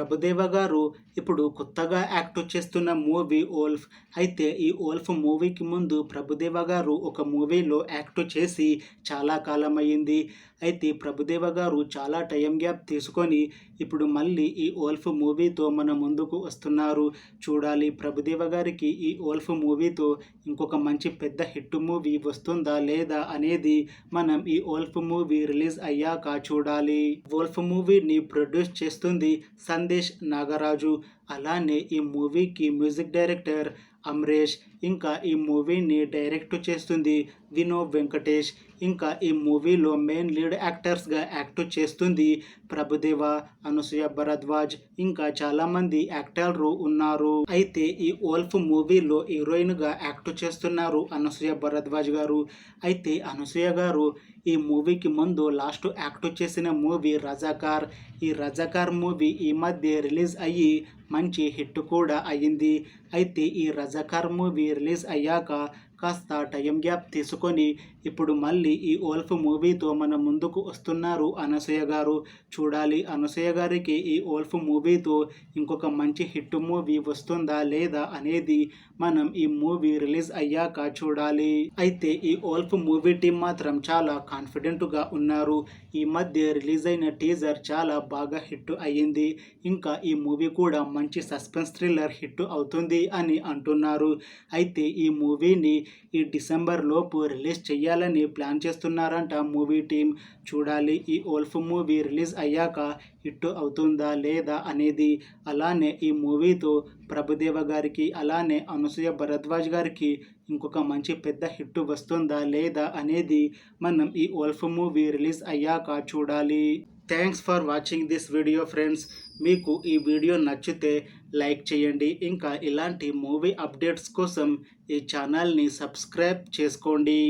ప్రభుదేవ గారు ఇప్పుడు కొత్తగా యాక్ట్ చేస్తున్న మూవీ 'వోల్ఫ్'. అయితే ఈ 'వోల్ఫ్' మూవీకి ముందు ప్రభుదేవ గారు ఒక మూవీలో యాక్ట్ చేసి చాలా కాలమయ్యింది. అయితే ప్రభుదేవ గారు చాలా టైం గ్యాప్ తీసుకొని ఇప్పుడు మళ్ళీ ఈ 'వోల్ఫ్' మూవీతో మన ముందుకు వస్తున్నారు. చూడాలి ప్రభుదేవ గారికి ఈ 'వోల్ఫ్' మూవీతో ఇంకొక మంచి పెద్ద హిట్ మూవీ వస్తుందా లేదా అనేది మనం ఈ 'వోల్ఫ్' మూవీ రిలీజ్ అయ్యాక చూడాలి. 'వోల్ఫ్' మూవీని ప్రొడ్యూస్ చేస్తుంది సందేశ్ నాగరాజు. అలానే ఈ మూవీకి మ్యూజిక్ డైరెక్టర్ అమ్రేష్. ఇంకా ఈ మూవీని డైరెక్ట్ చేస్తుంది వినో వెంకటేష్. ఇంకా ఈ మూవీలో మెయిన్ లీడ్ యాక్టర్స్గా యాక్ట్ చేస్తుంది ప్రభుదేవ, అనసూయ భరద్వాజ్, ఇంకా చాలామంది యాక్టర్లు ఉన్నారు. అయితే ఈ 'వోల్ఫ్' మూవీలో హీరోయిన్గా యాక్ట్ చేస్తున్నారు అనసూయ భరద్వాజ్ గారు. అయితే అనసూయ గారు ఈ మూవీకి ముందు లాస్ట్ యాక్ట్ చేసిన మూవీ 'రజాకార్'. ఈ 'రజాకార్' మూవీ ఈ మధ్య రిలీజ్ అయ్యి మంచి హిట్ కూడా అయ్యింది. అయితే ఈ 'రజాకార్' మూవీ రిలీజ్ అయ్యాక కాస్త టైం గ్యాప్ తీసుకొని ఇప్పుడు మళ్ళీ ఈ 'వోల్ఫ్' మూవీతో మన ముందుకు వస్తున్నారు అనసూయ గారు. చూడాలి అనసూయ గారికి ఈ 'వోల్ఫ్' మూవీతో ఇంకొక మంచి హిట్ మూవీ వస్తుందా లేదా అనేది మనం ఈ మూవీ రిలీజ్ అయ్యాక చూడాలి. అయితే ఈ 'వోల్ఫ్' మూవీ టీం మాత్రం చాలా కాన్ఫిడెంట్గా ఉన్నారు. ఈ మధ్య రిలీజ్ అయిన టీజర్ చాలా బాగా హిట్ అయ్యింది. ఇంకా ఈ మూవీ కూడా మంచి సస్పెన్స్ థ్రిల్లర్ హిట్ అవుతుంది అని అంటున్నారు. అయితే ఈ మూవీని ఈ డిసెంబర్ లోపు రిలీజ్ చేయాలని ప్లాన్ చేస్తున్నారంట మూవీ టీం. చూడాలి ఈ 'వోల్ఫ్' మూవీ రిలీజ్ అయ్యాక హిట్ అవుతుందా లేదా అనేది. అలానే ఈ మూవీతో ప్రభుదేవ గారికి అలానే అనసూయ భరద్వాజ్ గారికి ఇంకొక మంచి పెద్ద హిట్ వస్తుందా లేదా అనేది మనం ఈ 'వోల్ఫ్' మూవీ రిలీజ్ అయ్యాక చూడాలి. Thanks for watching this video friends. మీకు ఈ వీడియో నచ్చితే లైక్ చేయండి. ఇంకా ఇలాంటి మూవీ అప్డేట్స్ కోసం ఈ ఛానల్ని సబ్స్క్రైబ్ చేసుకోండి.